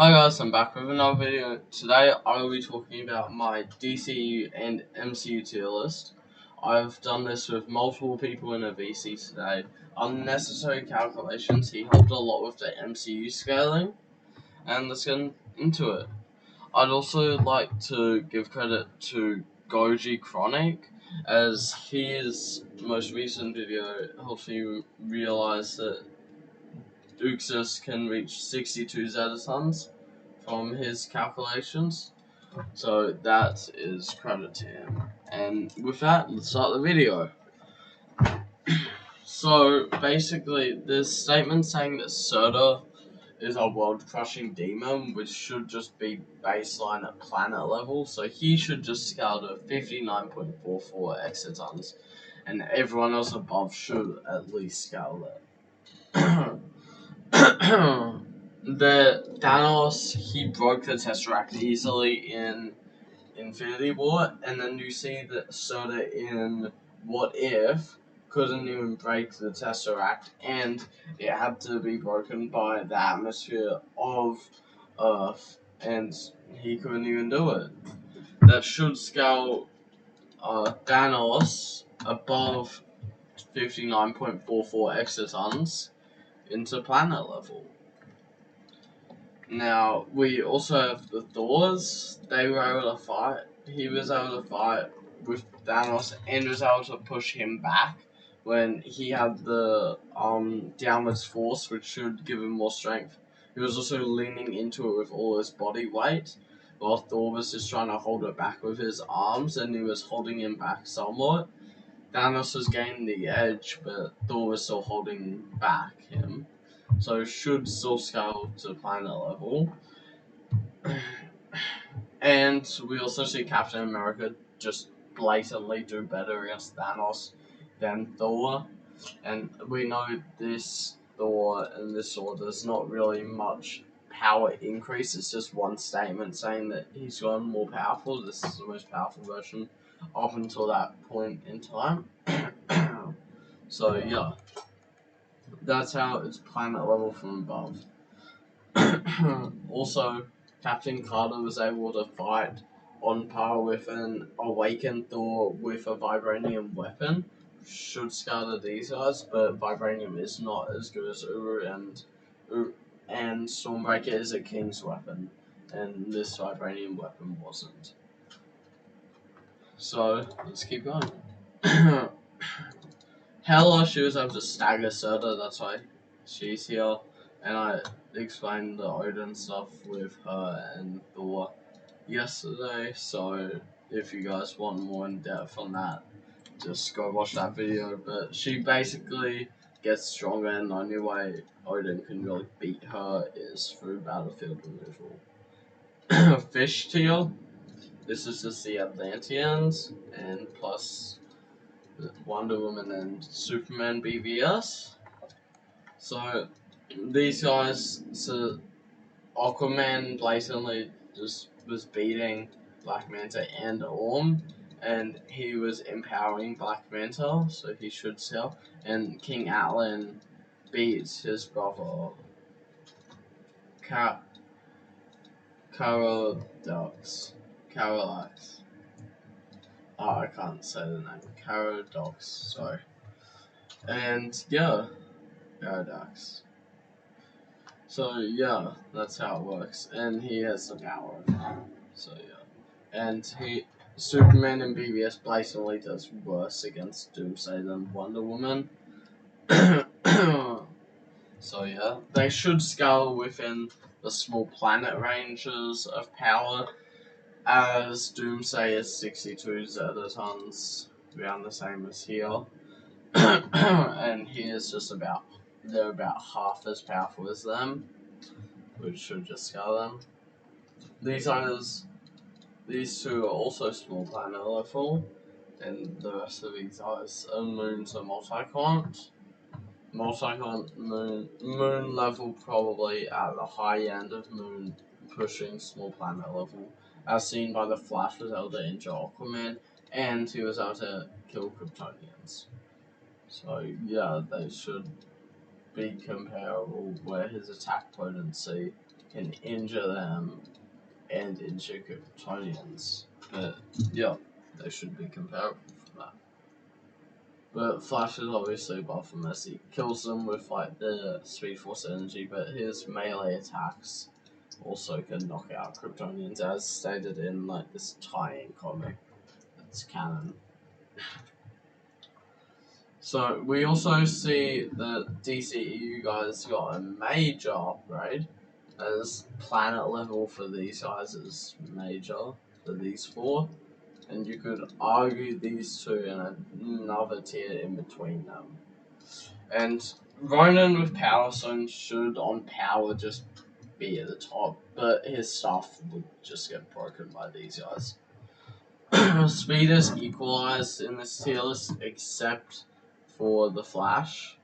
Hi guys, I'm back with another video. Today I will be talking about my DCEU and MCU tier list. I've done this with multiple people in a VC today. Unnecessary calculations, he helped a lot with the MCU scaling, and let's get into it. I'd also like to give credit to Goji Chronic, as his most recent video helped me realize that Uxus can reach 62 zetatons from his calculations, so that is credit to him. And with that, let's start the video. So basically, there's statements saying that Surtur is a world-crushing demon, which should just be baseline at planet level, so he should just scale to 59.44 exatons, and everyone else above should at least scale that. The Thanos, he broke the Tesseract easily in Infinity War, and then you see that Surtur in What If couldn't even break the Tesseract, and it had to be broken by the atmosphere of Earth, and he couldn't even do it. That should scale Thanos above 59.44 exatons into planet level. Now, we also have the Thors. They were able to fight. He was able to fight with Thanos and was able to push him back when he had the downwards force, which should give him more strength. He was also leaning into it with all his body weight, while Thor was just trying to hold it back with his arms, and he was holding him back somewhat. Thanos was gaining the edge, but Thor was still holding back him. So should still scale to planet level. And we also see Captain America just blatantly do better against Thanos than Thor. And we know this Thor and this Thor, there's not really much power increase. It's just one statement saying that he's gotten more powerful. This is the most powerful version up until that point in time. So yeah, that's how it's planet level from above. Also, Captain Carter was able to fight on par with an awakened Thor with a vibranium weapon. Should scale to these guys, but vibranium is not as good as Uru, and Stormbreaker is a king's weapon, and this vibranium weapon wasn't. So let's keep going. Hela, she was able to stagger Surtur, that's why she's here, and I explained the Odin stuff with her and Thor yesterday, so if you guys want more in depth on that, just go watch that video. But she basically gets stronger, and the only way Odin can really beat her is through battlefield removal. Fish tier, this is just the Atlanteans, and plus Wonder Woman and Superman BVS. So these guys, so Aquaman blatantly just was beating Black Manta and Orm, and he was empowering Black Manta, so he should sell. And King Atlan beats his brother Caradox. Oh, I can't say the name. Caradox, sorry. And yeah, Paradox. So yeah, that's how it works, and he has the power. So yeah, and Superman and BVS blatantly does worse against Doomsday than Wonder Woman. So yeah, they should scale within the small planet ranges of power, as Doomsday is 62 zetatons, around the same as here. And he is just they're about half as powerful as them, which should just scale them. These two are also small planet level, and the rest of these guys are moons are multi-cont. Multi-cont moon level probably at the high end of moon, pushing small planet level, as seen by the Flash was able to injure Aquaman, and he was able to kill Kryptonians. So yeah, they should be comparable where his attack potency can injure them and injure Kryptonians. But yeah, they should be comparable for that. But Flash is obviously above them as he kills them with like the Speed Force energy, but his melee attacks also can knock out Kryptonians, as stated in like this tie-in comic that's canon. So we also see that DCEU guys got a major upgrade, as planet level for these guys is major for these four, and you could argue these two in another tier in between them. And Ronan with Power Stone should on power just be at the top, but his stuff would just get broken by these guys. Speed is equalized in this tier list except for the Flash,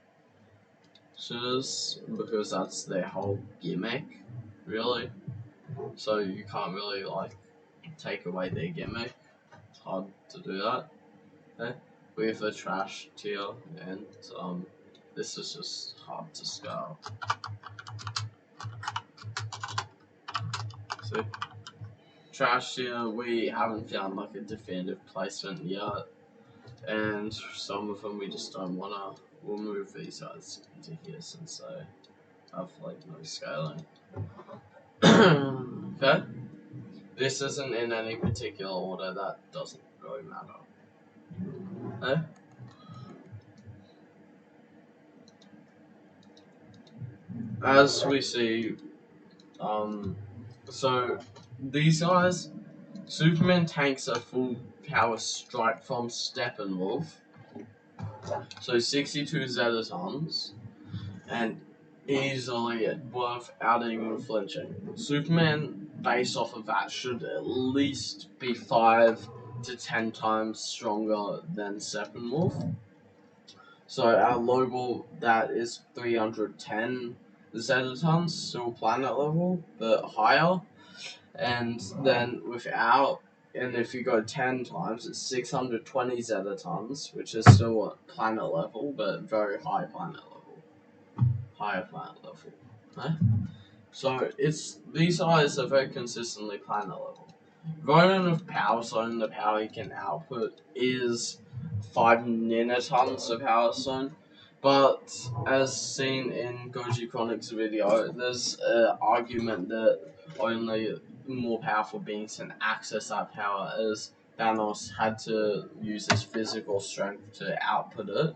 because that's their whole gimmick, really. So you can't really like take away their gimmick. It's hard to do that. Okay? We have a trash tier, and this is just hard to scale. So trash tier, we haven't found like a definitive placement yet, and some of them we just don't wanna. We'll move these guys into here since they have like no scaling. Okay. This isn't in any particular order, that doesn't really matter. Okay? As we see, so these guys, Superman takes a full power strike from Steppenwolf, so 62 Zetatons, and easily without even flinching. Superman, based off of that, should at least be 5 to 10 times stronger than Steppenwolf. So our low that is 310 Zetatons, still planet level, but higher. And then if you go 10 times, it's 620 Zetatons, which is still at planet level, but very high planet level. Higher planet level. Okay? So these guys are very consistently planet level. Ronan with Power Stone, the power he can output is 5 ninotons of Power Stone. But as seen in Goji Chronic's video, there's an argument that only more powerful beings can access that power, as Thanos had to use his physical strength to output it.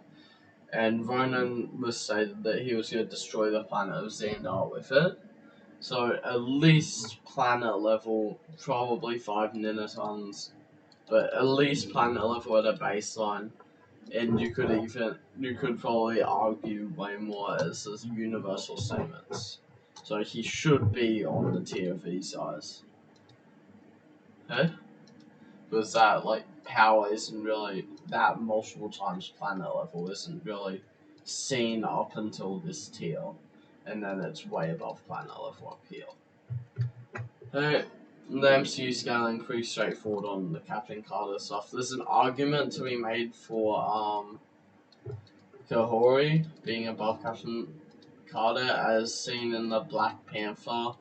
And Ronan was stated that he was going to destroy the planet of Xandar with it. So at least planet level, probably 5 ninotons, but at least planet level at a baseline. And you could probably argue way more as universal statements. So he should be on the tier of these guys. Okay? Because that power isn't really that multiple times planet level isn't really seen up until this tier. And then it's way above planet level up here. Okay. The MCU scaling pretty straightforward on the Captain Carter stuff. There's an argument to be made for Kahori being above Captain Carter, as seen in the Black Panther,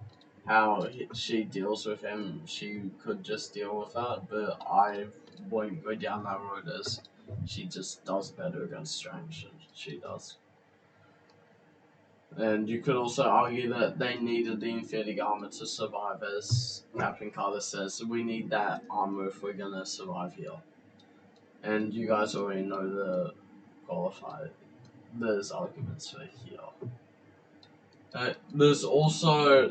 how she deals with him. She could just deal with that, but I won't go down that road, as she just does better against Strange than she does. And you could also argue that they needed the Infinity Armor to survive, as Captain Carter says. So we need that armor if we're gonna survive here. And you guys already know the qualified. There's arguments for here. There's also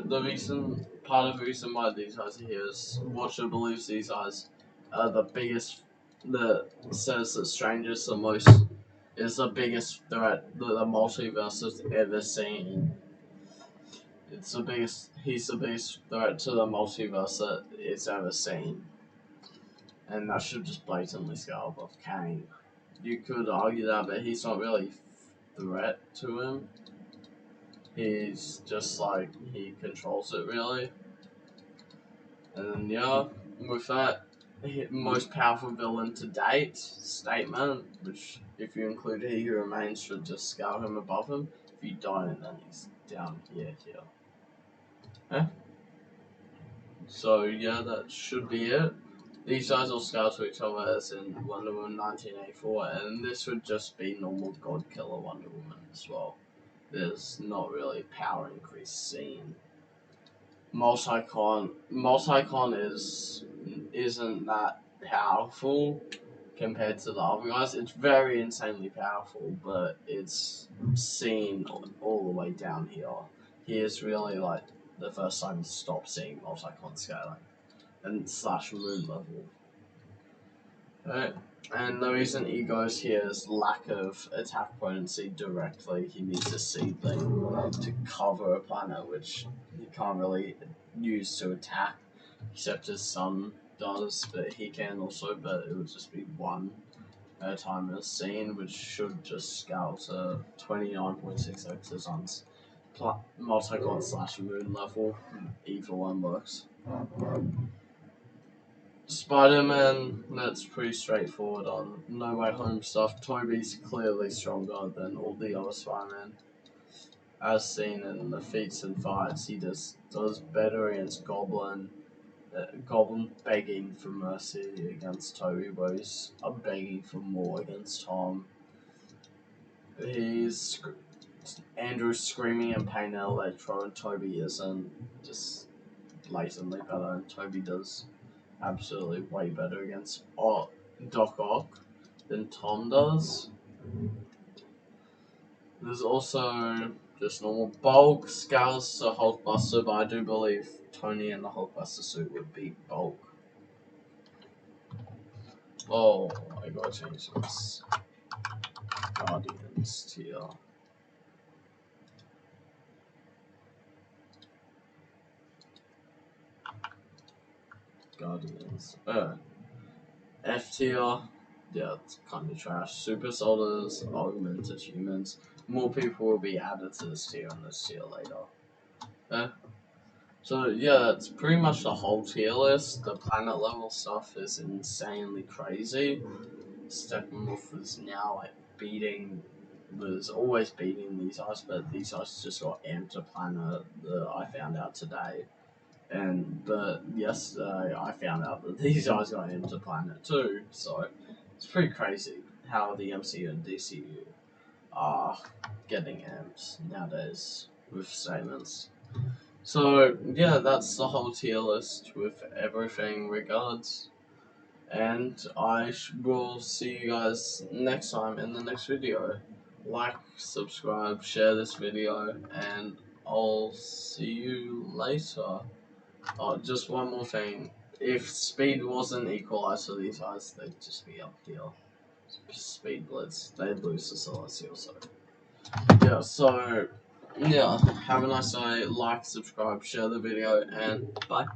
part of the reason why these guys are here is Watcher believes these guys are the biggest, that says that Strange is the biggest threat that the multiverse has ever seen. He's the biggest threat to the multiverse that it's ever seen. And that should just blatantly scale above Kang. You could argue that, but he's not really a threat to him. He's just he controls it really. And yeah, with that, most powerful villain to date statement, which if you include He Who Remains should just scale him above him. If you don't, then he's down here. Eh? So yeah, that should be it. These guys will scale to each other as in Wonder Woman 1984, and this would just be normal God Killer Wonder Woman as well. There's not really power increase seen. Multicon isn't that powerful compared to the other guys. It's very insanely powerful, but it's seen all the way down here. Here's really like the first time you stop seeing Multicon scaling and slash moon level. Right. And the reason he goes here is lack of attack potency directly. He needs a seed thing to cover a planet, which he can't really use to attack, except his son does, but he can also, but it would just be one at a time as seen, which should just scale to 29.6 exosons. Multicon slash moon level, either one works. Spider-Man, that's pretty straightforward on No Way Home stuff. Tobey's clearly stronger than all the other Spider-Man. As seen in the feats and fights, he does better against Goblin. Goblin begging for mercy against Tobey, where he's begging for more against Tom. He's Andrew's screaming in pain at Electro, and Tobey isn't. Just blatantly better, and Tobey does absolutely way better against Doc Ock than Tom does. There's also just normal Bulk, Scales to Hulkbuster, but I do believe Tony in the Hulkbuster suit would beat Bulk. Oh, I gotta change this. Guardians tier. Guardians. F tier. Yeah, it's kind of trash. Super soldiers, augmented humans. More people will be added to this tier and this tier later. So yeah, that's pretty much the whole tier list. The planet level stuff is insanely crazy. Steppenwolf is now like was always beating these guys, but these guys just got amped to planet that I found out today. But yesterday I found out that these guys got amped to planet too, so it's pretty crazy how the MCU and DCEU are getting amped nowadays with statements. So yeah, that's the whole tier list with everything regards, and I will see you guys next time in the next video. Like, subscribe, share this video, and I'll see you later. Oh, just one more thing. If speed wasn't equalized to these guys, they'd just be up here. Speed Blitz, they'd lose to Celestial, so. Yeah, so, yeah, have a nice day, like, subscribe, share the video, and bye.